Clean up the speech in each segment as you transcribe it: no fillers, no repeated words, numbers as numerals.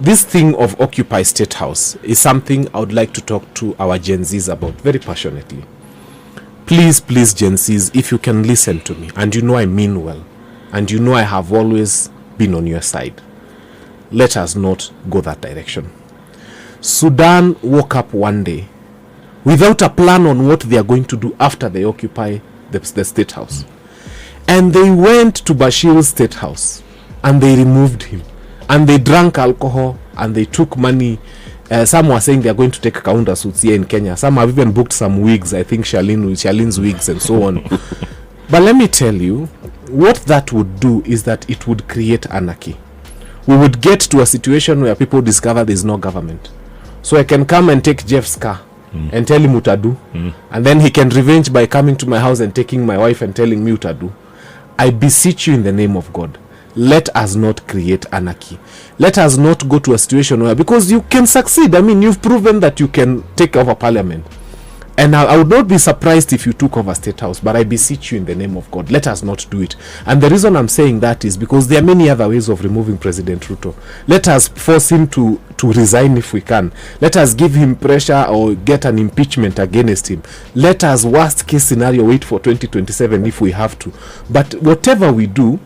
this thing of Occupy State House is something I would like to talk to our Gen Zs about very passionately. Please, Gen Zs, if you can listen to me, and you know I mean well, and you know I have always been on your side, let us not go that direction. Sudan woke up one day without a plan on what they are going to do after they occupy the State House. And they went to Bashir's State House and they removed him. And they drank alcohol and they took money. Some were saying they are going to take counter suits here in Kenya. Some have even booked some wigs, I think Charlene's wigs and so on. But let me tell you, what that would do is that it would create anarchy. We would get to a situation where people discover there is no government. So I can come and take Jeff's car and tell him utadu. And then he can revenge by coming to my house and taking my wife and telling me utadu. I beseech you in the name of God, let us not create anarchy. Let us not go to a situation where, because you can succeed. I mean, you've proven that you can take over parliament. And I would not be surprised if you took over State House, but I beseech you in the name of God, let us not do it. And the reason I'm saying that is because there are many other ways of removing President Ruto. Let us force him to resign if we can. Let us give him pressure or get an impeachment against him. Let us, worst case scenario, wait for 2027 if we have to. But whatever we do,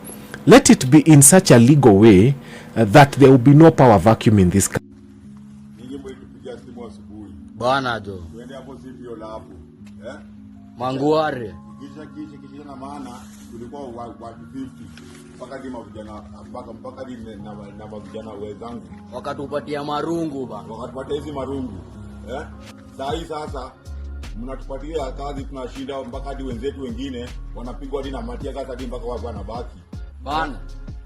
let it be in such a legal way that there will be no power vacuum in this country. Bana jo. Manguare. Kisha na maana tulikuwa watu 50 mpaka na vijana wenzangu wakatupatia marungu bana. Wakatupatia hizi marungu. Sasa mnatupatia kazi tunashinda mpaka hadi wenzetu wengine wanapigwa hadi na matia kaza hadi mpaka wao wanabaki. Bana.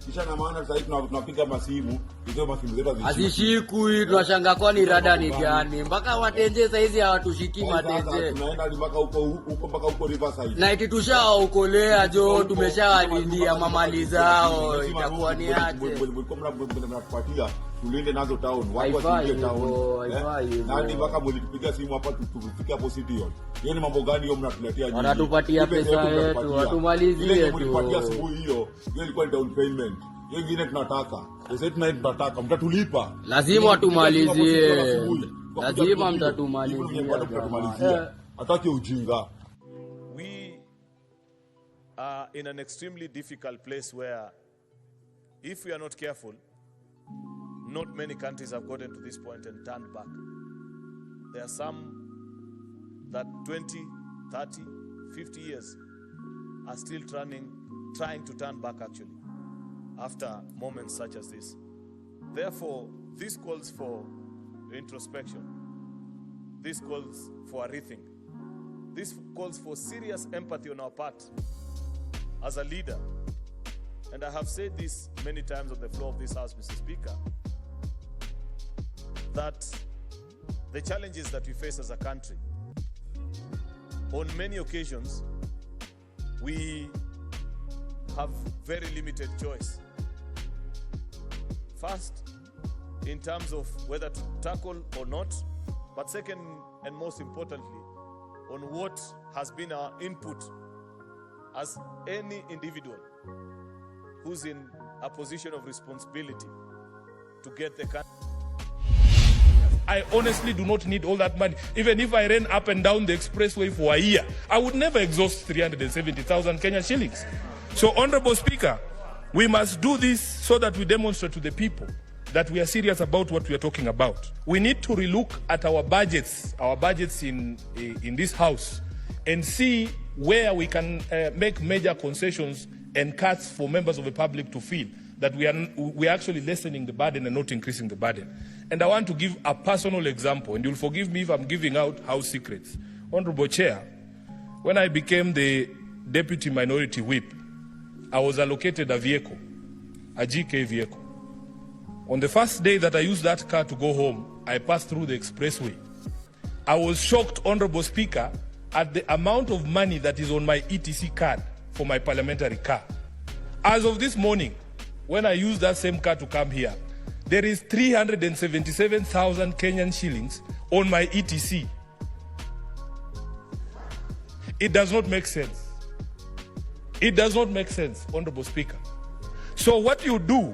Kisha na maana sasa tunapiga masimu, hizo masimu zetu hazishikui, tunashanga kwa ni rada ni gani mpaka watenje sasa hizi hawatushiki matenje. Tunaenda mpaka huko Riverside. Na ikitushaokolea jo tumeshawalindia mamali zao itakuwa ni aje. Mnatupatia tulinde nazo town, watu wasije town. Nani mpaka mlitupigia simu hapa tufike hapo city hall. Hiyo ni mambo gani hiyo mnatuletea nyinyi? Wanatupatia pesa yetu, watumalizie tu. Mlitupatia asubuhi hiyo ilikuwa down payment. Hiyo nyingine tunataka. Sasa tunataka mtatulipa. Lazima watumalizie. Lazima mtatumalizia. Ataki ujinga. We are in an extremely difficult place where if we are not careful, not many countries have gotten to this point and turned back. There are some that 20, 30, 50 years are still trying to turn back actually, after moments such as this. Therefore, this calls for introspection. This calls for a rethink. This calls for serious empathy on our part as a leader. And I have said this many times on the floor of this House, Mr. Speaker, that the challenges that we face as a country, on many occasions, we have very limited choice. First, in terms of whether to tackle or not, but second and most importantly, on what has been our input as any individual who's in a position of responsibility to get the country. I honestly do not need all that money. Even if I ran up and down the expressway for a year, I would never exhaust 370,000 Kenyan shillings. So, Honorable Speaker, we must do this so that we demonstrate to the people that we are serious about what we are talking about. We need to relook at our budgets in this House, and see where we can make major concessions and cuts for members of the public to feel that we are actually lessening the burden and not increasing the burden. And I want to give a personal example, and you'll forgive me if I'm giving out house secrets. Honorable Chair, when I became the Deputy Minority Whip, I was allocated a vehicle, a GK vehicle. On the first day that I used that car to go home, I passed through the expressway. I was shocked, Honorable Speaker, at the amount of money that is on my ETC card for my parliamentary car. As of this morning, when I used that same car to come here, there is 377,000 Kenyan shillings on my ETC. It does not make sense. It does not make sense, Honorable Speaker. So what you do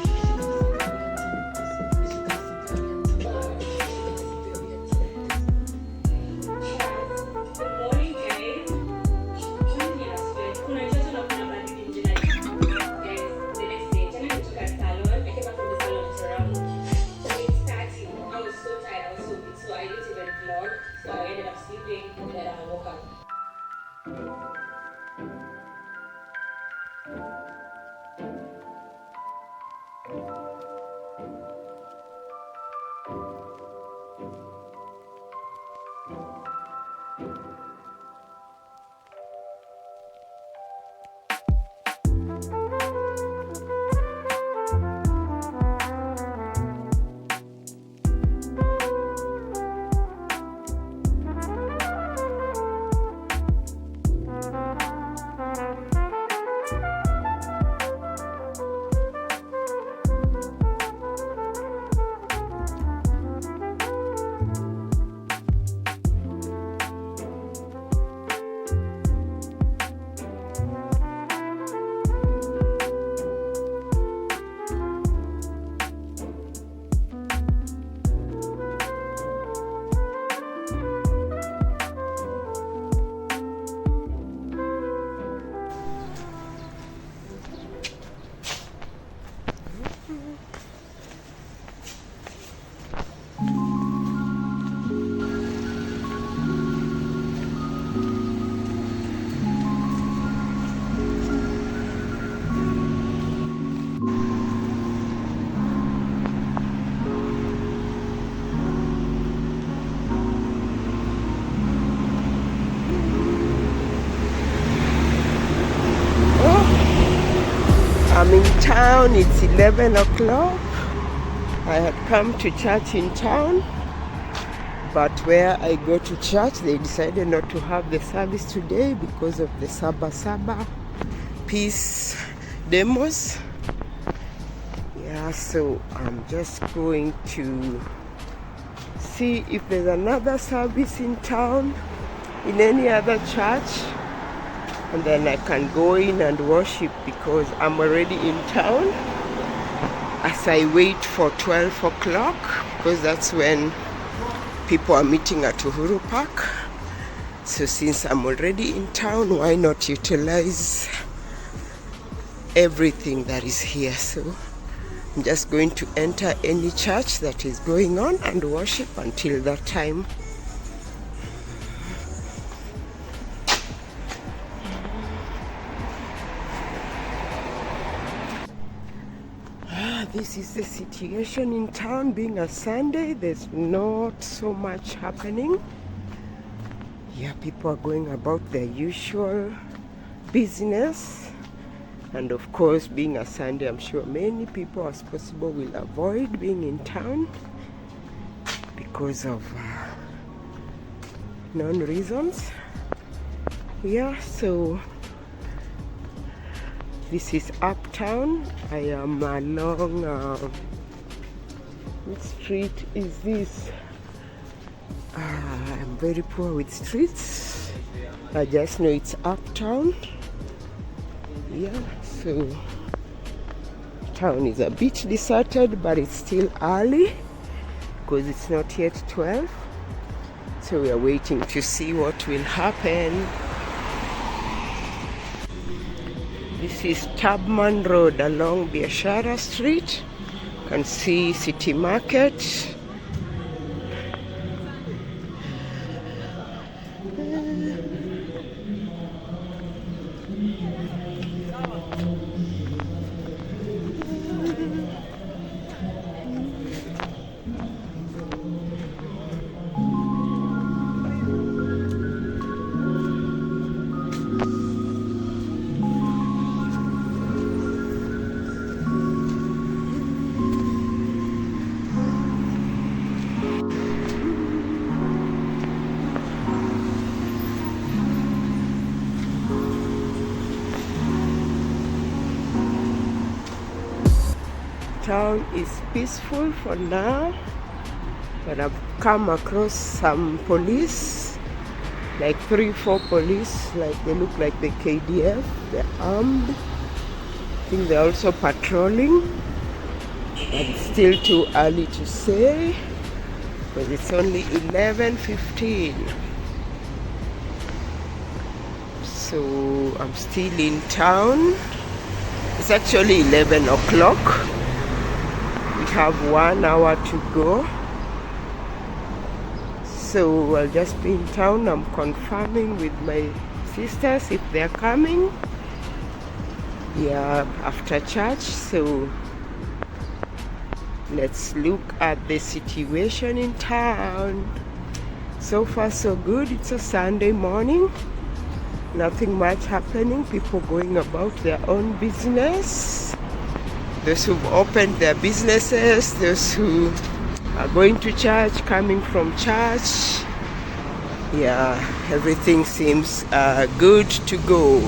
I'm in town. It's 11 o'clock. I had come to church in town, but where I go to church, they decided not to have the service today because of the Saba peace demos. Yeah, so I'm just going to see if there's another service in town, in any other church, and then I can go in and worship because I'm already in town as I wait for 12 o'clock because that's when people are meeting at Uhuru Park. So since I'm already in town, why not utilize everything that is here? So I'm just going to enter any church that is going on and worship until that time. This is the situation in town. Being a Sunday, there's not so much happening. Yeah, people are going about their usual business. And of course, being a Sunday, I'm sure many people as possible will avoid being in town because of known reasons. Yeah, so this is uptown. I am along, which street is this? I'm very poor with streets. I just know it's uptown. Yeah, so town is a bit deserted, but it's still early because it's not yet 12. So we are waiting to see what will happen. This is Tubman Road along Biashara Street. You can see City Market. Town is peaceful for now, but I've come across some police, like 3-4 police, like they look like the KDF, they're armed. I think they're also patrolling, but it's still too early to say because it's only 11:15. So I'm still in town. It's actually 11 o'clock. We have 1 hour to go. So I'll just be in town. I'm confirming with my sisters if they're coming. Yeah, after church. So let's look at the situation in town. So far so good. It's a Sunday morning. Nothing much happening. People going about their own business. Those who've opened their businesses, those who are going to church, coming from church. Yeah, everything seems good to go.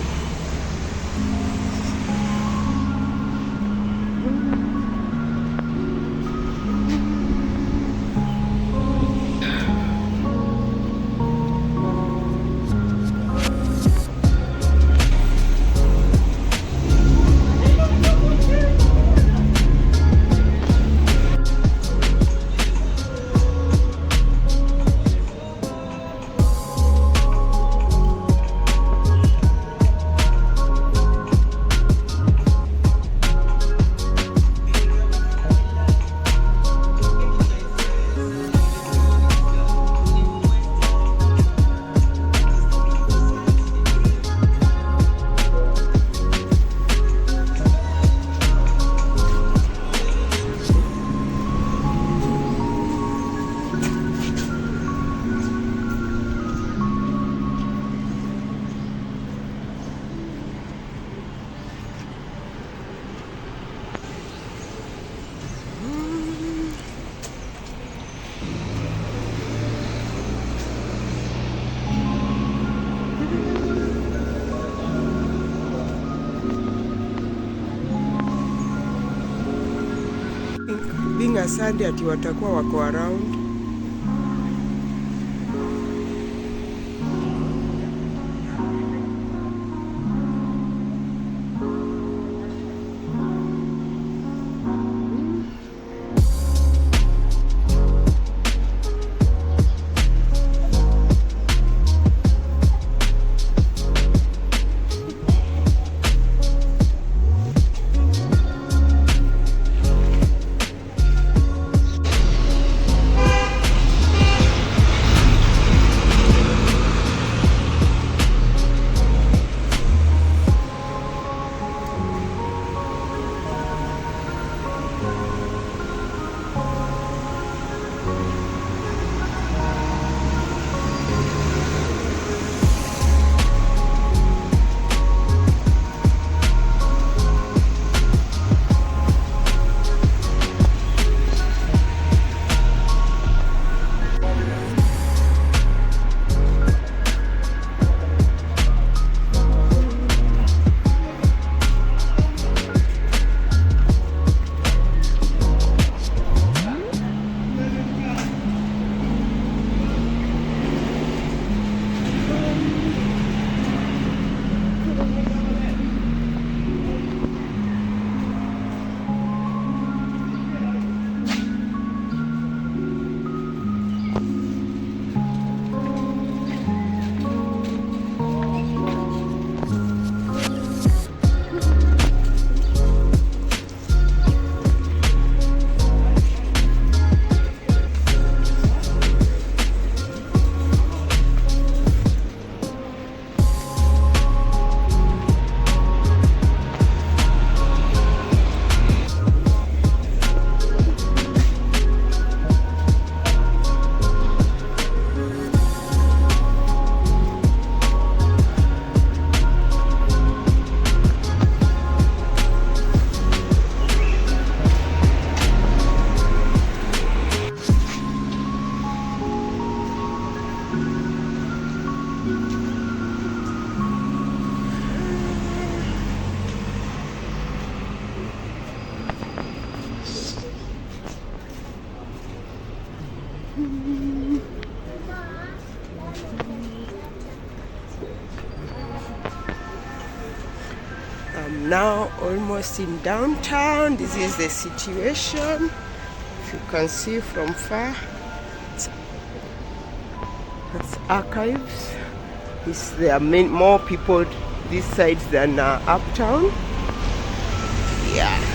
ya Sunday ati watakuwa wako around. I'm now almost in downtown. This is the situation. If you can see from far, that's archives. There are more people this side than uptown. Yeah.